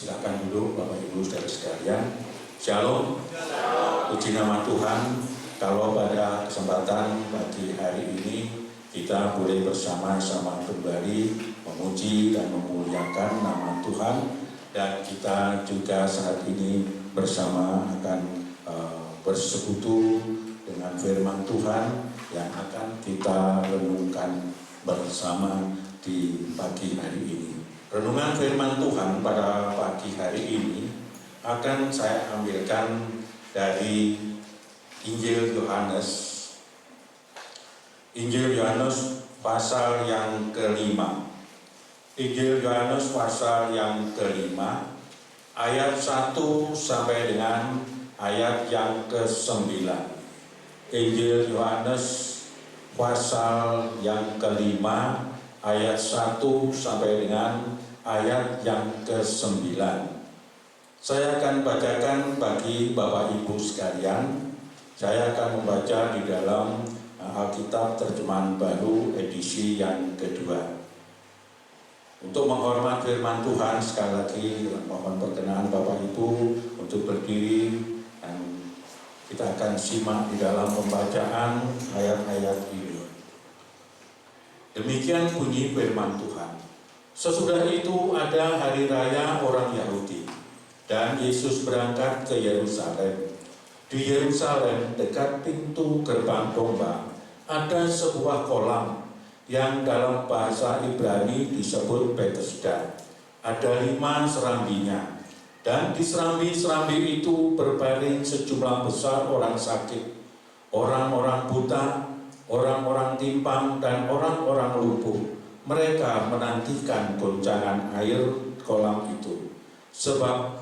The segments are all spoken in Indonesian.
Silakan dulu Bapak Ibu Saudara sekalian. Shalom. Puji nama Tuhan. Kalau pada kesempatan pagi hari ini kita boleh bersama-sama kembali memuji dan memuliakan nama Tuhan, dan kita juga saat ini bersama akan bersekutu dengan firman Tuhan yang akan kita renungkan bersama di pagi hari ini. Renungan firman Tuhan pada pagi hari ini akan saya ambilkan dari Injil Yohanes. Injil Yohanes pasal yang kelima. Injil Yohanes pasal yang kelima, ayat 1 sampai dengan ayat yang ke-9. Injil Yohanes pasal yang kelima, ayat 1 sampai dengan ayat yang ke-9. Saya akan bacakan bagi Bapak Ibu sekalian. Saya akan membaca di dalam Alkitab Terjemahan Baru edisi yang kedua. Untuk menghormat firman Tuhan, sekali lagi mohon perkenan Bapak Ibu untuk berdiri, dan kita akan simak di dalam pembacaan ayat-ayat ini. Demikian bunyi firman Tuhan. Sesudah itu ada hari raya orang Yahudi, dan Yesus berangkat ke Yerusalem. Di Yerusalem, dekat pintu gerbang domba, ada sebuah kolam yang dalam bahasa Ibrani disebut Betesda. Ada 5 serambinya, dan di serambi-serambi itu berbaring sejumlah besar orang sakit, orang-orang buta, orang-orang timpang, dan orang-orang lumpuh. Mereka menantikan goncangan air kolam itu, sebab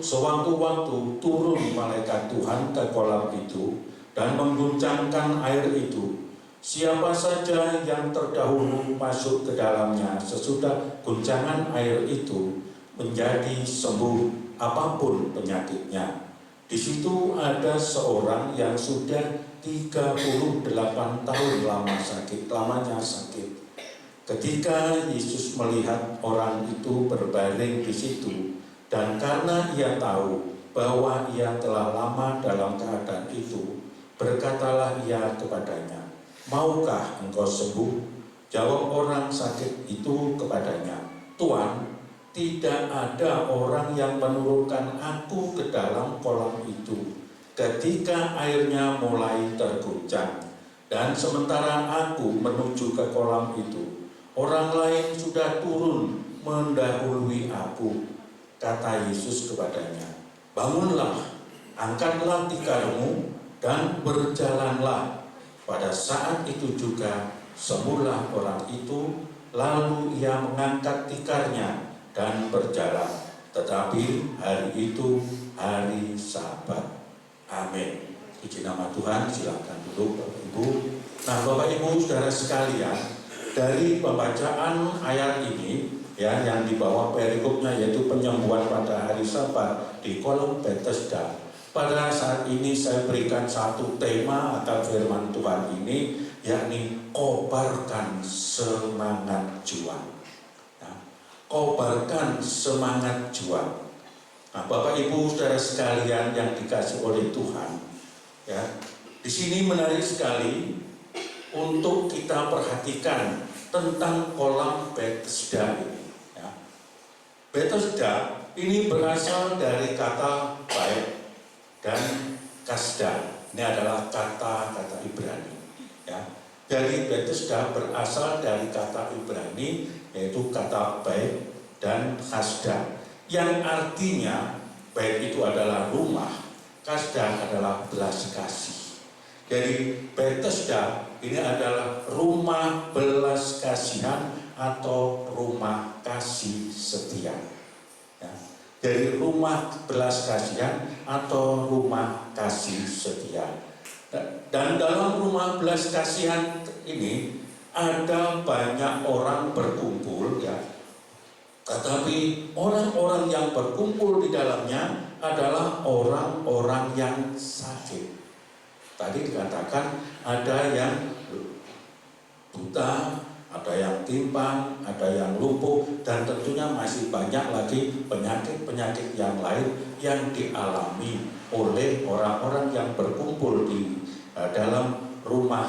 sewaktu-waktu turun malaikat Tuhan ke kolam itu dan mengguncangkan air itu. Siapa saja yang terdahulu masuk ke dalamnya sesudah guncangan air itu menjadi sembuh apapun penyakitnya. Di situ ada seorang yang sudah 38 tahun lamanya sakit. Ketika Yesus melihat orang itu berbaring di situ, dan karena ia tahu bahwa ia telah lama dalam keadaan itu, berkatalah ia kepadanya, "Maukah engkau sembuh?" Jawab orang sakit itu kepadanya, "Tuan, tidak ada orang yang menurunkan aku ke dalam kolam itu ketika airnya mulai terguncang, dan sementara aku menuju ke kolam itu, orang lain sudah turun mendahului aku." Kata Yesus kepadanya, "Bangunlah, angkatlah tikarmu, dan berjalanlah." Pada saat itu juga sembuhlah orang itu, lalu ia mengangkat tikarnya dan berjalan. Tetapi hari itu hari Sabat. Amin. Puji nama Tuhan. Silakan duduk Bapak Ibu. Nah, Bapak Ibu saudara sekalian, dari pembacaan ayat ini yang di bawah perikopnya, yaitu penyembuhan pada hari Sabat di kolam Betesda, pada saat ini saya berikan satu tema akan firman Tuhan ini, yakni kobarkan semangat juang. Nah, kobarkan semangat juang. Nah, Bapak Ibu saudara sekalian yang dikasih oleh Tuhan, di sini menarik sekali untuk kita perhatikan tentang kolam Betesda ini. Betesda ini berasal dari kata bait dan kasda. Ini adalah kata-kata Ibrani. Jadi Betesda berasal dari kata Ibrani, yaitu kata bait dan kasda, yang artinya bait itu adalah rumah, kasda adalah belas kasih. Jadi Betesda ini adalah rumah belas kasihan atau rumah kasih setia. Dari rumah belas kasihan atau rumah kasih setia. Dan dalam rumah belas kasihan ini ada banyak orang berkumpul, tetapi orang-orang yang berkumpul di dalamnya adalah orang-orang yang sakit. Tadi dikatakan ada yang buta, ada yang timpang, ada yang lumpuh, dan tentunya masih banyak lagi penyakit-penyakit yang lain yang dialami oleh orang-orang yang berkumpul di dalam rumah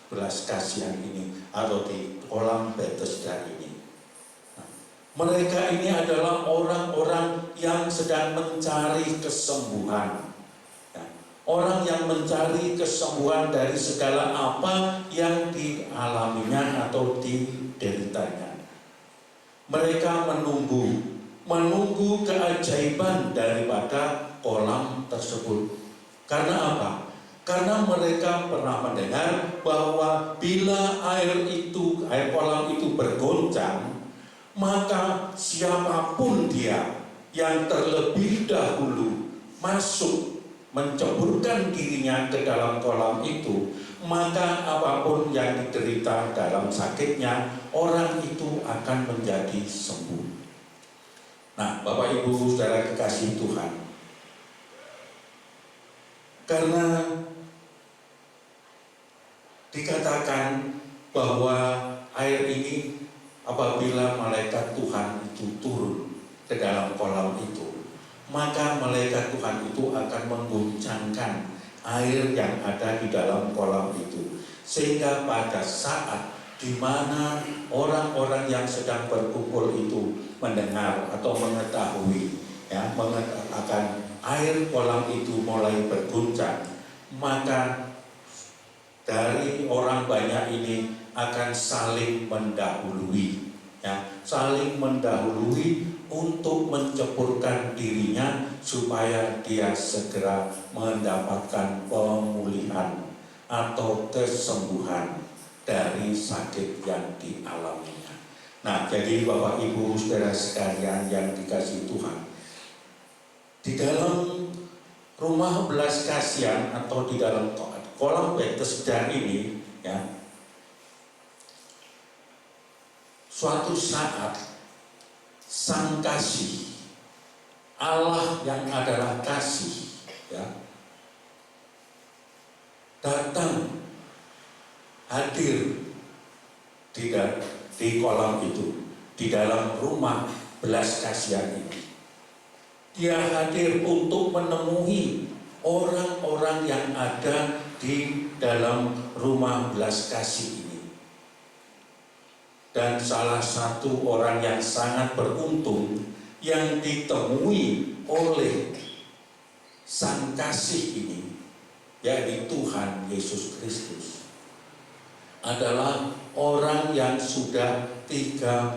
belas kasihan ini atau di kolam Bethesda ini. Mereka ini adalah orang-orang yang sedang mencari kesembuhan. Orang yang mencari kesembuhan dari segala apa yang dialaminya atau dideritanya. Mereka menunggu keajaiban daripada kolam tersebut. Karena apa? Karena mereka pernah mendengar bahwa bila air kolam itu bergoncang, maka siapapun dia yang terlebih dahulu masuk menceburkan dirinya ke dalam kolam itu, maka apapun yang diderita dalam sakitnya, orang itu akan menjadi sembuh. Nah, Bapak Ibu Saudara kekasih Tuhan, karena dikatakan bahwa air ini apabila malaikat Tuhan itu turun ke dalam kolam itu, maka malaikat Tuhan itu akan mengguncangkan air yang ada di dalam kolam itu, sehingga pada saat di mana orang-orang yang sedang berkumpul itu mendengar atau mengetahui akan air kolam itu mulai berguncang, maka dari orang banyak ini akan saling mendahului, saling mendahului untuk menceburkan dirinya supaya dia segera mendapatkan pemulihan atau kesembuhan dari sakit yang dialaminya. Nah, jadi Bapak Ibu Saudara sekalian yang dikasihi Tuhan, di dalam rumah belas kasihan atau di dalam kolam Bethesda ini, suatu saat Sang Kasih, Allah yang adalah kasih, datang hadir di kolam itu, di dalam rumah belas kasihan ini. Dia hadir untuk menemui orang-orang yang ada di dalam rumah belas kasih ini. Dan salah satu orang yang sangat beruntung yang ditemui oleh Sang Kasih ini, yaitu Tuhan Yesus Kristus, adalah orang yang sudah 38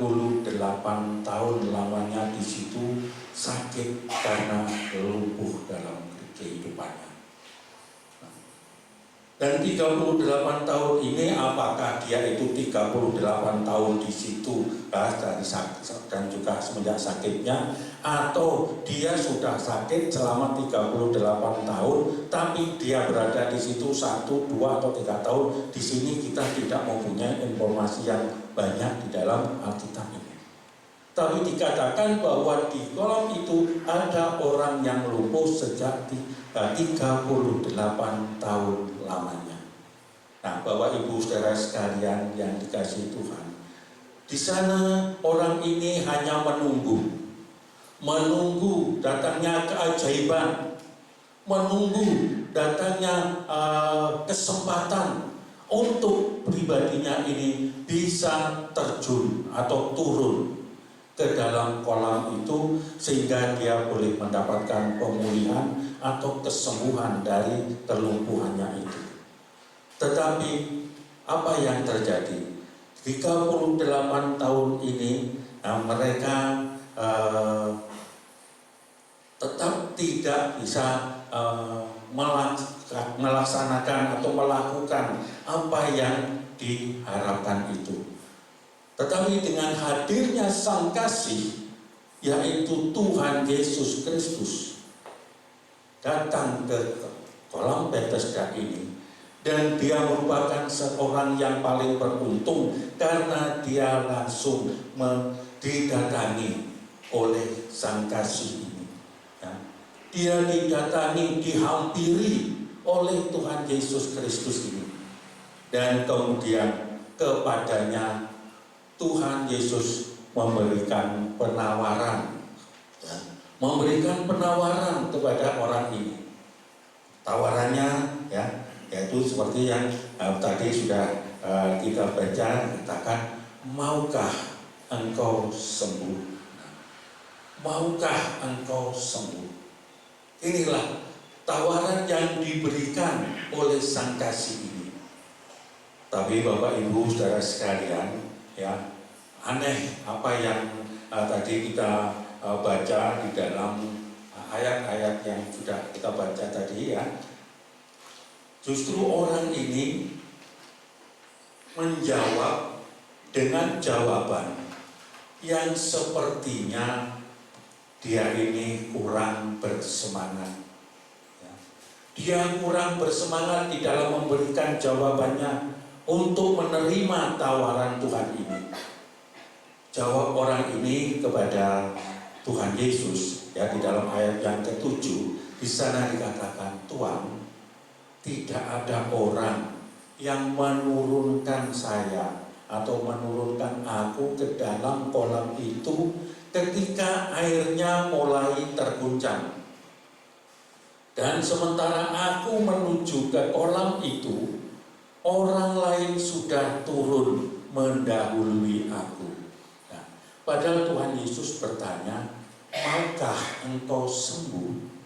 tahun lamanya di situ sakit karena lumpuh dalam kehidupannya. Dan 38 tahun ini, apakah dia itu 38 tahun di situ dan juga semenjak sakitnya, atau dia sudah sakit selama 38 tahun tapi dia berada di situ 1, 2 atau 3 tahun. Di sini kita tidak mempunyai informasi yang banyak di dalam Alkitab ini. Tapi dikatakan bahwa di kolam itu ada orang yang lumpuh sejak 38 tahun lamanya. Nah, Bapak Ibu Saudara sekalian yang dikasihi Tuhan, di sana orang ini hanya menunggu datangnya keajaiban, menunggu datangnya kesempatan untuk pribadinya ini bisa terjun atau turun ke dalam kolam itu, sehingga dia boleh mendapatkan pemulihan atau kesembuhan dari kelumpuhannya itu. Tetapi apa yang terjadi? 38 tahun ini mereka tetap tidak bisa melaksanakan atau melakukan apa yang diharapkan itu. Tetapi dengan hadirnya Sang Kasih, yaitu Tuhan Yesus Kristus, datang ke kolam Bethesda ini, dan dia merupakan seorang yang paling beruntung karena dia langsung didatangi oleh Sang Kasih ini. Dia didatangi, dihampiri oleh Tuhan Yesus Kristus ini, dan kemudian kepadanya Tuhan Yesus memberikan penawaran, ya, memberikan penawaran kepada orang ini. Tawarannya, ya, yaitu seperti yang tadi sudah kita baca, katakan, maukah engkau sembuh? Maukah engkau sembuh? Inilah tawaran yang diberikan oleh Sang Kasih ini. Tapi Bapak Ibu Saudara sekalian, ya, aneh apa yang tadi kita baca di dalam ayat-ayat yang sudah kita baca tadi, ya. Justru orang ini menjawab dengan jawaban yang sepertinya dia ini kurang bersemangat. Dia kurang bersemangat di dalam memberikan jawabannya untuk menerima tawaran Tuhan ini. Jawab orang ini kepada Tuhan Yesus, ya, di dalam ayat yang ke-7, di sana dikatakan, Tuhan, tidak ada orang yang menurunkan saya atau menurunkan aku ke dalam kolam itu ketika airnya mulai terguncang. Dan sementara aku menuju ke kolam itu, orang lain sudah turun mendahului aku. Nah, padahal Tuhan Yesus bertanya, maukah engkau sembuh?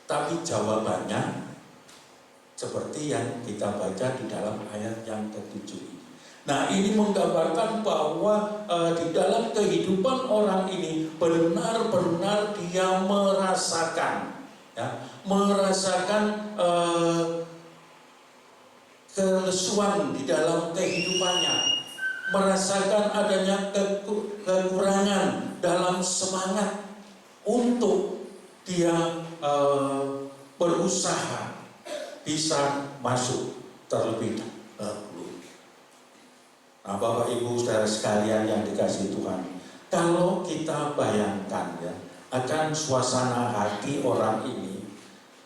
Tapi jawabannya seperti yang kita baca di dalam ayat yang ke-7 ini. Nah, ini menggambarkan bahwa di dalam kehidupan orang ini benar-benar dia merasakan, ya, merasakan kelesuan di dalam kehidupannya, merasakan adanya kekurangan dalam semangat untuk dia berusaha bisa masuk terlebih dahulu. Nah, Bapak Ibu Saudara sekalian yang dikasihi Tuhan, kalau kita bayangkan, ya, akan suasana hati orang ini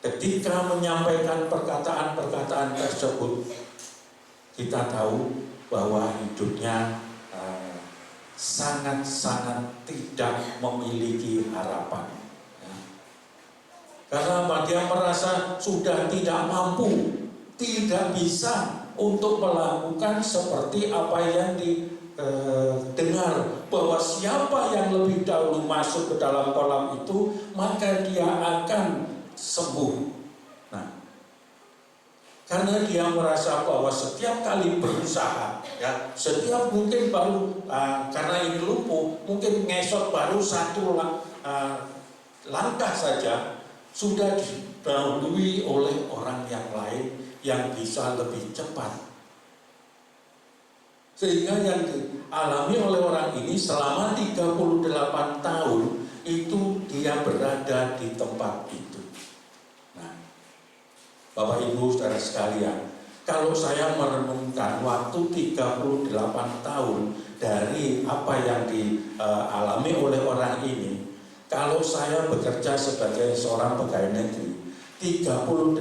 ketika menyampaikan perkataan-perkataan tersebut, kita tahu bahwa hidupnya sangat-sangat tidak memiliki harapan. Karena dia merasa sudah tidak mampu, tidak bisa untuk melakukan seperti apa yang didengar, bahwa siapa yang lebih dahulu masuk ke dalam kolam itu, maka dia akan sembuh. Nah, karena dia merasa bahwa setiap kali berusaha, ya, setiap mungkin baru karena ini lumpuh, mungkin ngesot baru satu langkah saja, sudah didahului oleh orang yang lain yang bisa lebih cepat. Sehingga yang dialami oleh orang ini selama 38 tahun itu dia berada di tempat itu. Nah, Bapak Ibu Saudara sekalian, kalau saya merenungkan waktu 38 tahun dari apa yang dialami oleh orang ini, kalau saya bekerja sebagai seorang pegawai negeri, 38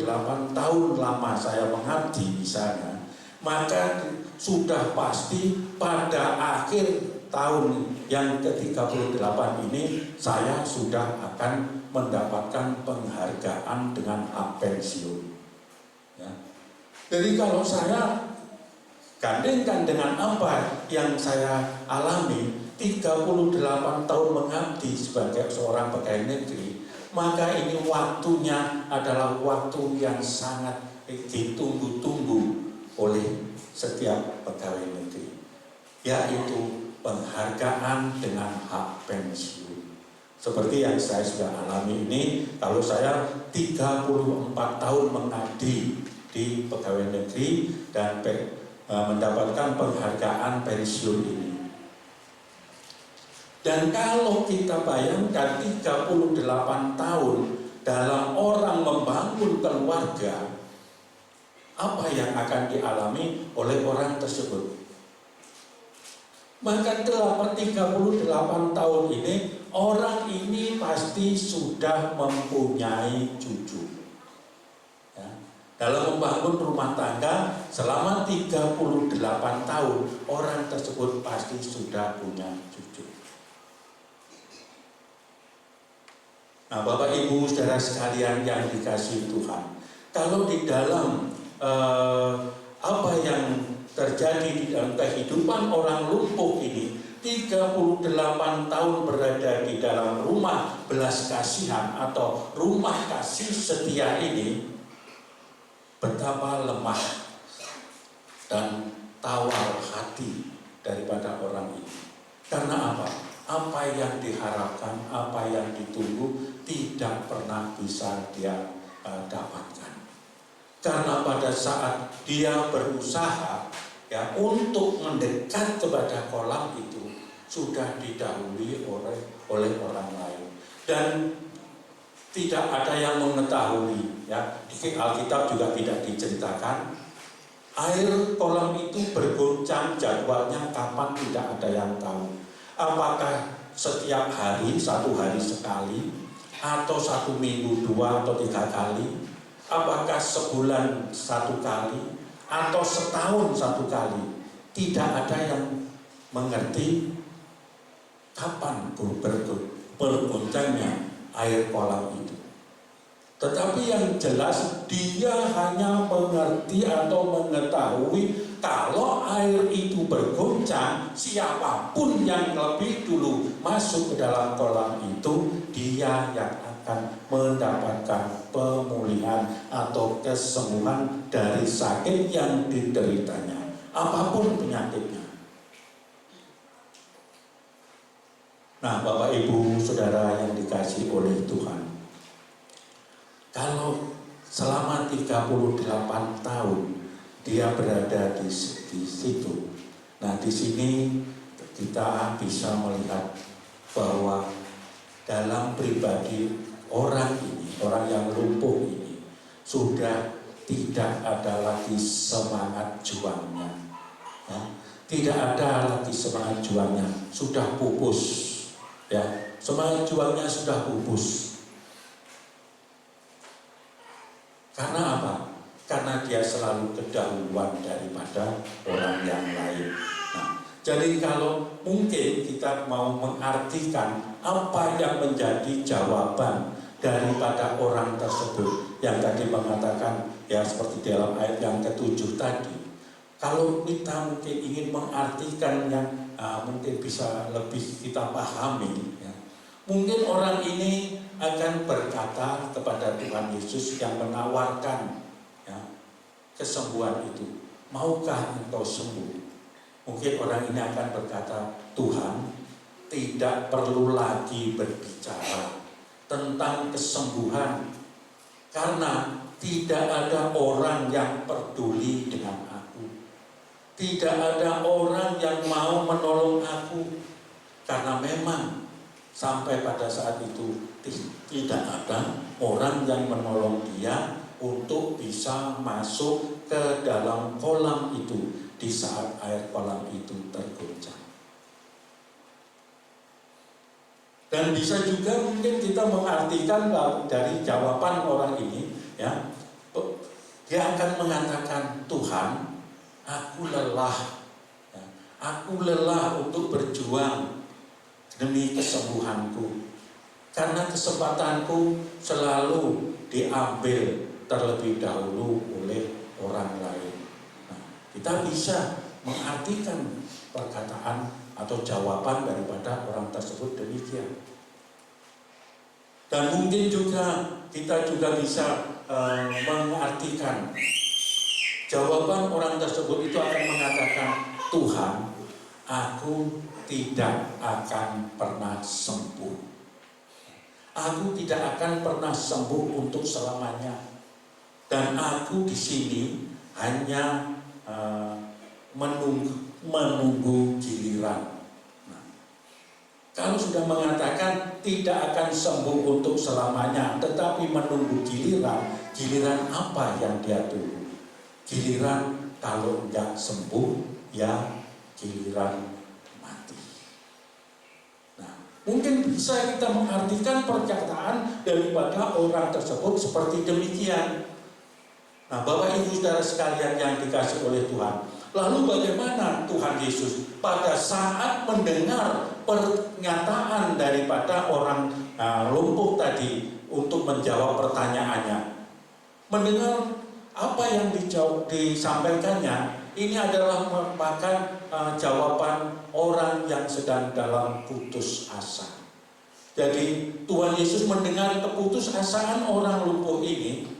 tahun lama saya mengabdi di sana, maka sudah pasti pada akhir tahun yang ke-38 ini saya sudah akan mendapatkan penghargaan dengan hak pensiun. Ya. Jadi kalau saya gandengkan dengan apa yang saya alami, 38 tahun mengabdi sebagai seorang pegawai negeri, maka ini waktunya adalah waktu yang sangat ditunggu-tunggu oleh setiap pegawai negeri, yaitu penghargaan dengan hak pensiun. Seperti yang saya sudah alami ini, kalau saya 34 tahun mengabdi di pegawai negeri dan mendapatkan penghargaan pensiun ini. Dan kalau kita bayangkan 38 tahun dalam orang membangun keluarga, apa yang akan dialami oleh orang tersebut? Maka 38 tahun ini, orang ini pasti sudah mempunyai cucu. Ya. Dalam membangun rumah tangga selama 38 tahun, orang tersebut pasti sudah punya cucu. Nah, Bapak Ibu saudara sekalian yang dikasihi Tuhan, kalau di dalam apa yang terjadi di dalam kehidupan orang lumpuh ini, 38 tahun berada di dalam rumah belas kasihan atau rumah kasih setia ini, betapa lemah dan tawar hati daripada orang ini. Karena apa? Apa yang diharapkan, apa yang ditunggu tidak pernah bisa dia dapatkan. Karena pada saat dia berusaha ya untuk mendekat kepada kolam itu, sudah didahului oleh orang lain dan tidak ada yang mengetahui ya. Di Alkitab juga tidak diceritakan air kolam itu bergoncang, jadwalnya kapan tidak ada yang tahu. Apakah setiap hari, 1 hari sekali, atau 1 minggu 2 atau 3 kali, apakah sebulan 1 kali, atau setahun 1 kali. Tidak ada yang mengerti kapan bergoncangnya air kolam itu. Tetapi yang jelas dia hanya mengerti atau mengetahui kalau air itu bergoncang, siapapun yang lebih dulu masuk ke dalam kolam itu, dia yang akan mendapatkan pemulihan atau kesembuhan dari sakit yang dideritanya, apapun penyakitnya. Nah, Bapak Ibu Saudara yang dikasihi oleh Tuhan, kalau selama 38 tahun dia berada di situ, nah di sini kita bisa melihat bahwa dalam pribadi orang ini, orang yang lumpuh ini, sudah tidak ada lagi semangat juangnya, ya. Tidak ada lagi semangat juangnya, sudah pupus. Ya, semangat juangnya sudah pupus. Karena apa? Karena dia selalu kedahuluan daripada orang yang lain. Nah, jadi kalau mungkin kita mau mengartikan apa yang menjadi jawaban daripada orang tersebut yang tadi mengatakan ya seperti dalam ayat yang ke-7 tadi. Kalau kita mungkin ingin mengartikan yang mungkin bisa lebih kita pahami ya. Mungkin orang ini akan berkata kepada Tuhan Yesus yang menawarkan ya, kesembuhan itu, maukah engkau sembuh? Mungkin orang ini akan berkata, Tuhan, tidak perlu lagi berbicara tentang kesembuhan karena tidak ada orang yang peduli dengan aku. Tidak ada orang yang mau menolong aku, karena memang sampai pada saat itu tidak ada orang yang menolong dia untuk bisa masuk ke dalam kolam itu di saat air kolam itu tergoncang. Dan bisa juga mungkin kita mengartikan dari jawaban orang ini ya, dia akan mengatakan, Tuhan, aku lelah, ya. Aku lelah untuk berjuang demi kesembuhanku, karena kesempatanku selalu diambil terlebih dahulu oleh orang lain. Nah, kita bisa mengartikan perkataan atau jawaban daripada orang tersebut demikian. Dan mungkin juga kita juga bisa mengartikan jawaban orang tersebut itu akan mengatakan, Tuhan, aku tidak akan pernah sembuh. Aku tidak akan pernah sembuh untuk selamanya. Dan aku di sini hanya menunggu giliran. Nah, kalau sudah mengatakan tidak akan sembuh untuk selamanya, tetapi menunggu giliran, giliran apa yang dia tunggu? Giliran kalau enggak sembuh, ya giliran mati. Nah, mungkin bisa kita mengartikan perkataan daripada orang tersebut seperti demikian. Nah, Bapak Ibu Saudara sekalian yang dikasihi oleh Tuhan, lalu bagaimana Tuhan Yesus pada saat mendengar pernyataan daripada orang lumpuh tadi untuk menjawab pertanyaannya? Mendengar apa yang disampaikannya, ini adalah merupakan jawaban orang yang sedang dalam putus asa. Jadi Tuhan Yesus mendengar keputusasaan orang lumpuh ini.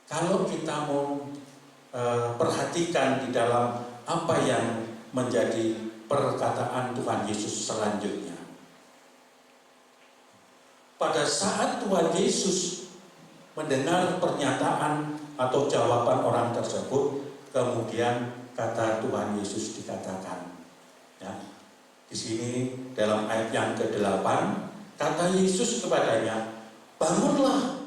Kalau kita mau perhatikan di dalam apa yang menjadi perkataan Tuhan Yesus selanjutnya. Pada saat Tuhan Yesus mendengar pernyataan atau jawaban orang tersebut, kemudian kata Tuhan Yesus dikatakan, ya, di sini dalam ayat yang ke-8, kata Yesus kepadanya, bangunlah,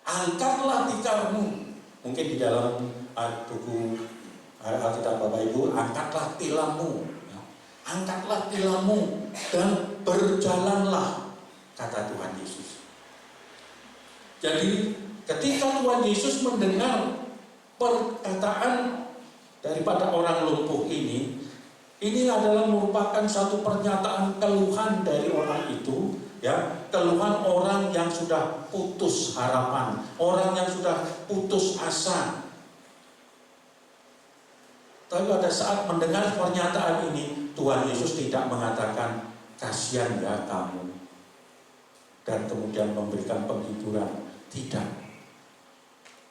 angkatlah tikarmu. Mungkin di dalam buku Alkitab Bapak Ibu, angkatlah tilammu, ya. Angkatlah tilammu dan berjalanlah, kata Tuhan Yesus. Jadi ketika Tuhan Yesus mendengar perkataan daripada orang lumpuh ini adalah merupakan satu pernyataan keluhan dari orang itu, ya, keluhan orang yang sudah putus harapan, orang yang sudah putus asa. Tapi pada saat mendengar pernyataan ini, Tuhan Yesus tidak mengatakan kasihan ya kamu dan kemudian memberikan penghiburan, tidak.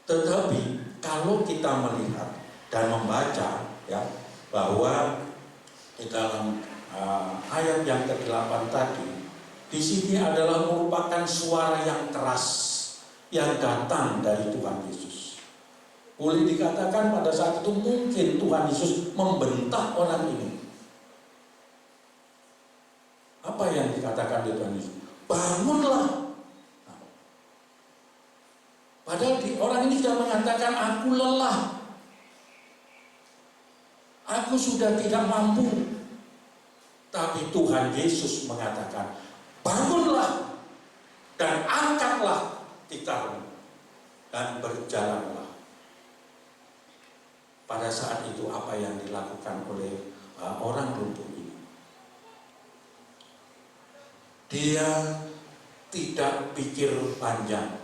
Tetapi kalau kita melihat dan membaca, ya, bahwa di dalam ayat yang ke-8 tadi, di sini adalah merupakan suara yang keras yang datang dari Tuhan Yesus. Boleh dikatakan pada saat itu mungkin Tuhan Yesus membentak orang ini. Apa yang dikatakan oleh Tuhan Yesus? Bangunlah. Padahal orang ini sudah mengatakan, aku lelah, aku sudah tidak mampu. Tapi Tuhan Yesus mengatakan, bangunlah dan angkatlah tikarmu dan berjalanlah. Pada saat itu apa yang dilakukan oleh orang lumpuh ini? Dia tidak pikir panjang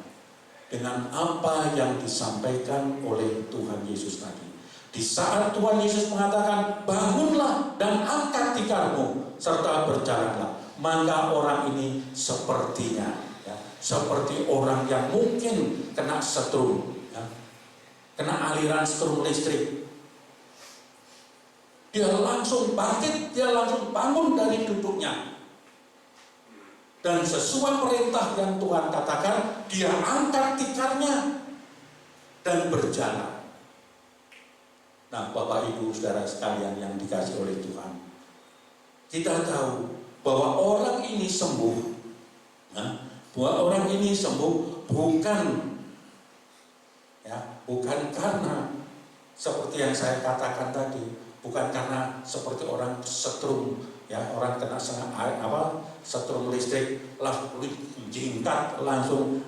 dengan apa yang disampaikan oleh Tuhan Yesus tadi. Di saat Tuhan Yesus mengatakan, bangunlah dan angkat tikarmu serta berjalanlah, maka orang ini sepertinya, ya, seperti orang yang mungkin kena setrum, ya, kena aliran strum listrik. Dia langsung bangkit, dia langsung bangun dari duduknya. Dan sesuai perintah yang Tuhan katakan, dia angkat tikarnya dan berjalan. Nah, Bapak Ibu Saudara sekalian yang dikasihi oleh Tuhan, kita tahu bahwa orang ini sembuh, nah, bahwa orang ini sembuh bukan karena seperti yang saya katakan tadi, bukan karena seperti orang setrum, ya, orang kena setrum listrik langsung jingkat langsung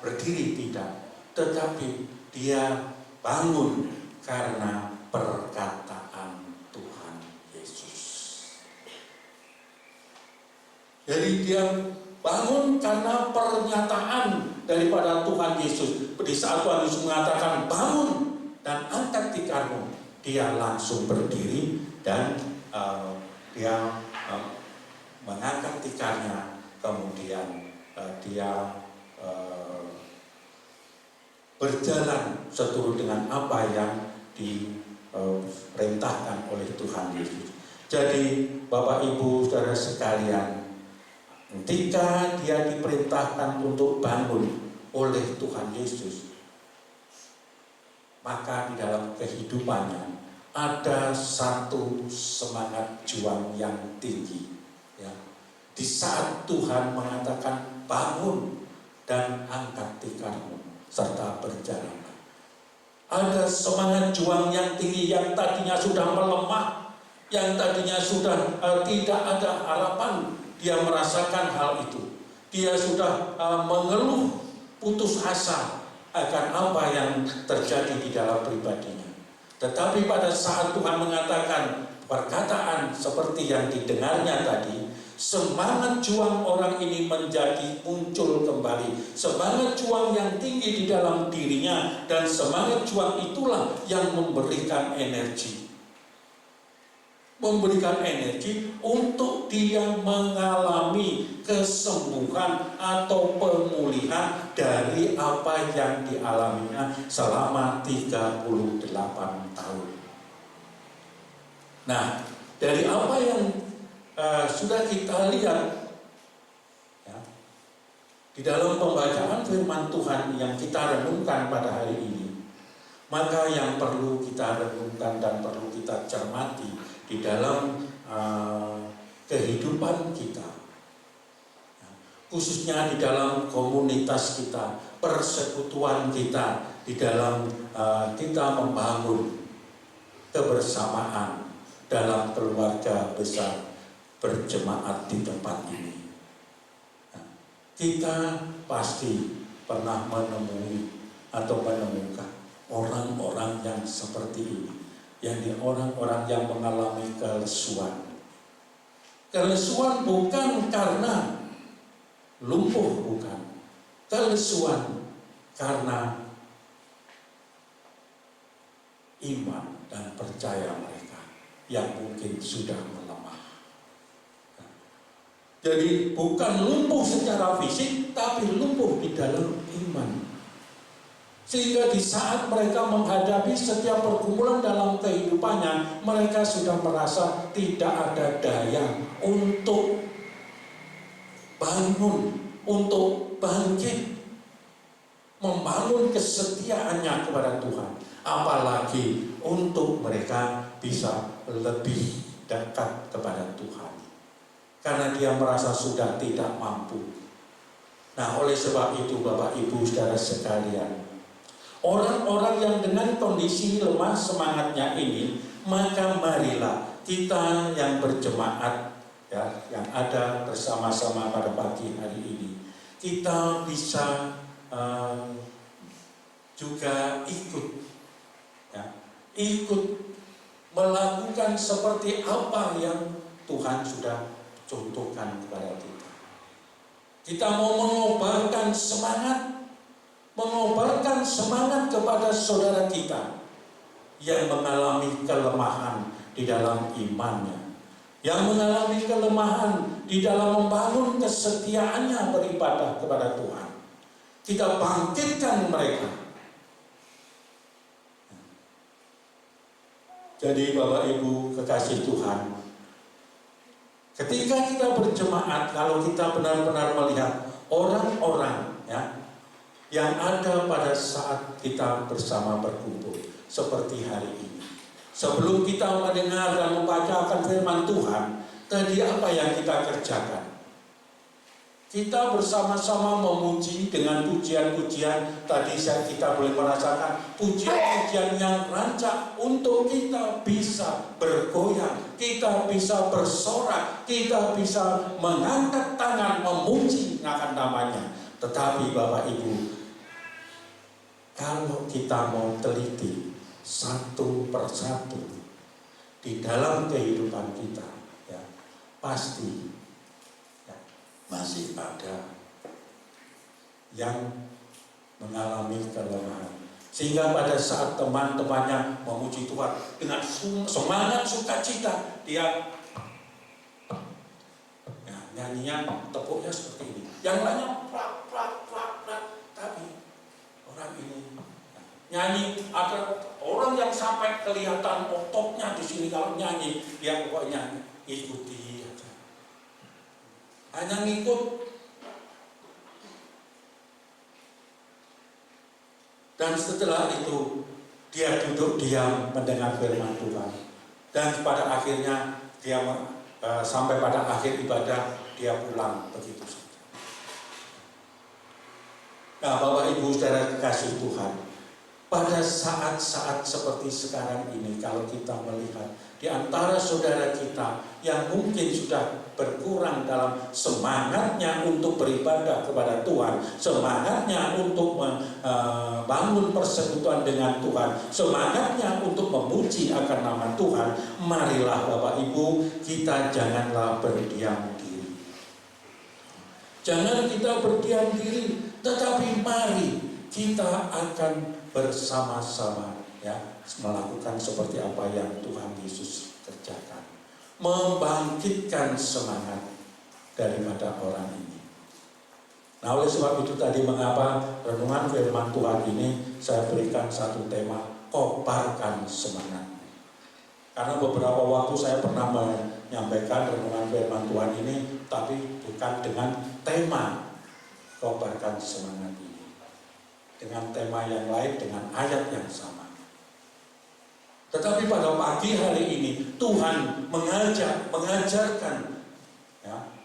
berdiri, tidak, tetapi dia bangun karena perkataan Tuhan Yesus. Jadi dia bangun karena pernyataan daripada Tuhan Yesus. Di saat Tuhan Yesus mengatakan bangun dan angkat tikarmu, dia langsung berdiri dan dia mengangkat tikarnya, kemudian dia berjalan seturut dengan apa yang diperintahkan oleh Tuhan Yesus. Jadi Bapak Ibu Saudara sekalian, ketika dia diperintahkan untuk bangun oleh Tuhan Yesus, maka di dalam kehidupannya ada satu semangat juang yang tinggi, ya. Di saat Tuhan mengatakan bangun dan angkat tikarmu serta berjalan, ada semangat juang yang tinggi yang tadinya sudah melemah, yang tadinya sudah tidak ada harapan. Dia merasakan hal itu. Dia sudah mengeluh putus asa akan apa yang terjadi di dalam pribadinya. Tetapi pada saat Tuhan mengatakan perkataan seperti yang didengarnya tadi, semangat juang orang ini menjadi muncul kembali. Semangat juang yang tinggi di dalam dirinya, dan semangat juang itulah yang memberikan energi. Memberikan energi untuk dia mengalami kesembuhan atau pemulihan dari apa yang dialaminya selama 38 tahun. Nah, dari apa yang sudah kita lihat ya, di dalam pembacaan firman Tuhan yang kita renungkan pada hari ini, maka yang perlu kita renungkan dan perlu kita cermati di dalam kehidupan kita, khususnya di dalam komunitas kita, persekutuan kita, di dalam kita membangun kebersamaan dalam keluarga besar berjemaat di tempat ini. Kita pasti pernah menemui atau menemukan orang-orang yang seperti ini, yang orang-orang yang mengalami kelesuan. Kelesuan bukan karena lumpuh, bukan. Kelesuan karena iman dan percaya mereka yang mungkin sudah melemah. Jadi bukan lumpuh secara fisik, tapi lumpuh di dalam iman. Sehingga di saat mereka menghadapi setiap pergumulan dalam kehidupannya, mereka sudah merasa tidak ada daya untuk bangun, untuk bangkit, membangun kesetiaannya kepada Tuhan. Apalagi untuk mereka bisa lebih dekat kepada Tuhan. Karena dia merasa sudah tidak mampu. Nah, oleh sebab itu Bapak Ibu Saudara sekalian, orang-orang yang dengan kondisi lemah semangatnya ini, maka marilah kita yang berjemaat ya, yang ada bersama-sama pada pagi hari ini, kita bisa juga ikut melakukan seperti apa yang Tuhan sudah contohkan kepada kita. Kita mau mengobarkan semangat kepada saudara kita yang mengalami kelemahan di dalam imannya, yang mengalami kelemahan di dalam membangun kesetiaannya beribadah kepada Tuhan. Kita bangkitkan mereka. Jadi Bapak Ibu kekasih Tuhan, ketika kita berjemaat, kalau kita benar-benar melihat orang-orang ya, yang ada pada saat kita bersama berkumpul seperti hari ini. Sebelum kita mendengar dan membacakan firman Tuhan, tadi apa yang kita kerjakan? Kita bersama-sama memuji dengan pujian-pujian. Tadi kita boleh merasakan pujian-pujian yang rancak untuk kita bisa bergoyang, kita bisa bersorak, kita bisa mengangkat tangan memuji akan namanya. Tetapi Bapak Ibu, kalau kita mau teliti satu persatu di dalam kehidupan kita, ya, pasti ya, masih ada yang mengalami kelemahan. Sehingga pada saat teman-temannya memuji Tuhan dengan semangat sukacita, dia ya, nyanyinya, tepuknya seperti ini. Yang lainnya prak, prak, prak, prak. Tapi orang ini nyanyi, ada orang yang sampai kelihatan ototnya di sini kalau nyanyi, dia pokoknya ikuti aja. Hanya ngikut. Dan setelah itu dia duduk diam mendengar firman Tuhan. Dan pada akhirnya dia sampai pada akhir ibadah dia pulang begitu saja. Nah, Bapak Ibu Saudara kekasih Tuhan, Pada saat-saat seperti sekarang ini, kalau kita melihat di antara saudara kita yang mungkin sudah berkurang dalam semangatnya untuk beribadah kepada Tuhan, semangatnya untuk membangun persekutuan dengan Tuhan, semangatnya untuk memuji akan nama Tuhan, marilah Bapak Ibu, kita janganlah berdiam diri. Jangan kita berdiam diri, tetapi mari kita akan bersama-sama melakukan seperti apa yang Tuhan Yesus kerjakan, membangkitkan semangat daripada orang ini. Nah, oleh sebab itu tadi mengapa renungan firman Tuhan ini saya berikan satu tema, kobarkan semangat. Karena beberapa waktu saya pernah menyampaikan renungan firman Tuhan ini, tapi bukan dengan tema kobarkan semangat ini, dengan tema yang lain, dengan ayat yang sama. Tetapi pada pagi hari ini Tuhan mengajarkan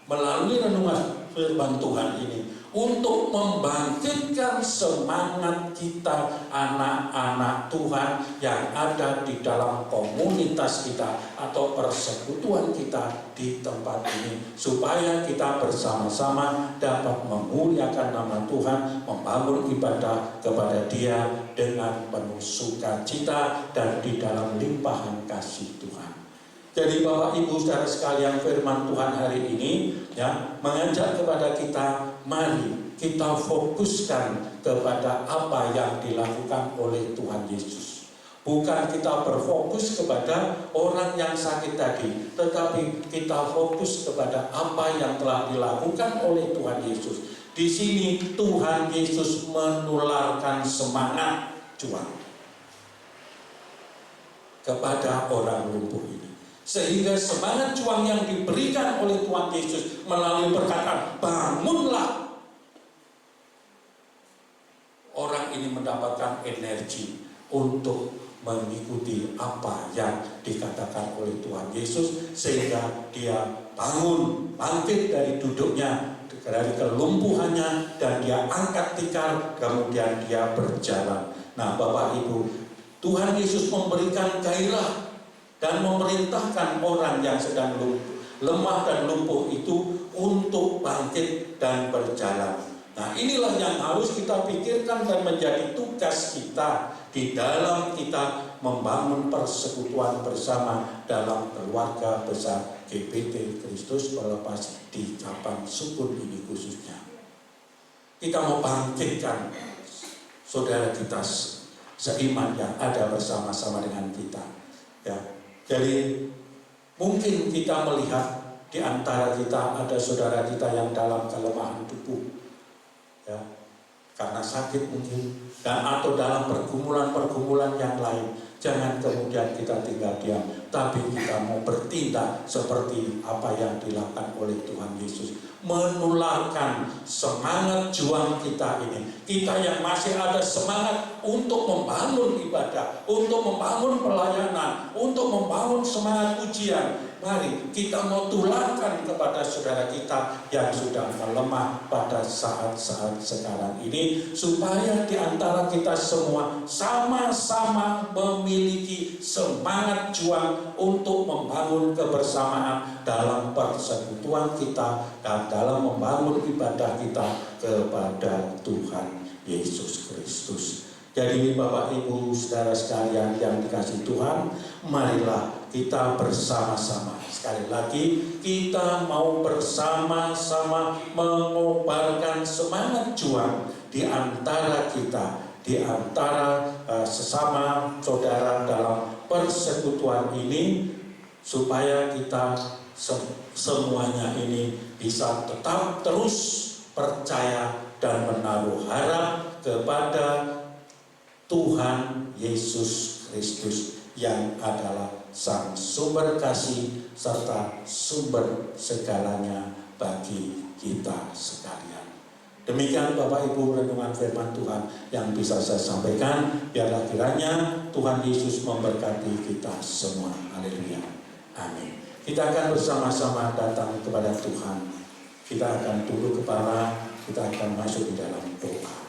melalui renungan firman Tuhan ini untuk membangkitkan semangat kita, anak-anak Tuhan yang ada di dalam komunitas kita atau persekutuan kita di tempat ini, supaya kita bersama-sama dapat memuliakan nama Tuhan, membangun ibadah kepada Dia dengan penuh sukacita dan di dalam limpahan kasih Tuhan. Jadi Bapak Ibu saudara sekalian, firman Tuhan hari ini mengajak kepada kita, mari kita fokuskan kepada apa yang dilakukan oleh Tuhan Yesus. Bukan kita berfokus kepada orang yang sakit tadi, tetapi kita fokus kepada apa yang telah dilakukan oleh Tuhan Yesus. Di sini Tuhan Yesus menularkan semangat juang kepada orang lumpuh ini. Sehingga semangat juang yang diberikan oleh Tuhan Yesus melalui perkataan bangunlah, orang ini mendapatkan energi untuk mengikuti apa yang dikatakan oleh Tuhan Yesus, sehingga dia bangun, bangkit dari duduknya, dari kelumpuhannya, dan dia angkat tikar, kemudian dia berjalan. Nah Bapak Ibu, Tuhan Yesus memberikan gairah dan memerintahkan orang yang sedang lemah dan lumpuh itu untuk bangkit dan berjalan. Nah inilah yang harus kita pikirkan dan menjadi tugas kita di dalam kita membangun persekutuan bersama dalam keluarga besar GPT Kristus Pelepas di Capan Sukun ini khususnya. Kita mau bangkitkan saudara kita seiman yang ada bersama-sama dengan kita. Jadi mungkin kita melihat di antara kita ada saudara kita yang dalam kelemahan tubuh, karena sakit mungkin, dan atau dalam pergumulan-pergumulan yang lain. Jangan kemudian kita tinggal diam, tapi kita mau bertindak seperti apa yang dilakukan oleh Tuhan Yesus, menularkan semangat juang kita ini. Kita yang masih ada semangat untuk membangun ibadah, untuk membangun pelayanan, untuk membangun semangat ujian, mari kita mau tularkan kepada saudara kita yang sudah melemah pada saat-saat sekarang ini, supaya di antara kita semua sama-sama memiliki semangat juang untuk membangun kebersamaan dalam persekutuan kita dan dalam membangun ibadah kita kepada Tuhan Yesus Kristus. Jadi Bapak Ibu saudara sekalian yang dikasihi Tuhan, marilah kita bersama-sama. Sekali lagi, kita mau bersama-sama mengobarkan semangat juang di antara kita, di antara sesama saudara dalam persekutuan ini, supaya kita semuanya ini bisa tetap terus percaya dan menaruh harap kepada Tuhan Yesus Kristus yang adalah Sang Sumber Kasih serta sumber segalanya bagi kita sekalian. Demikian Bapak Ibu renungan firman Tuhan yang bisa saya sampaikan. Biarlah kiranya Tuhan Yesus memberkati kita semua. Haleluya. Amin. Kita akan bersama-sama datang kepada Tuhan. Kita akan tunduk kepala, kita akan masuk di dalam doa.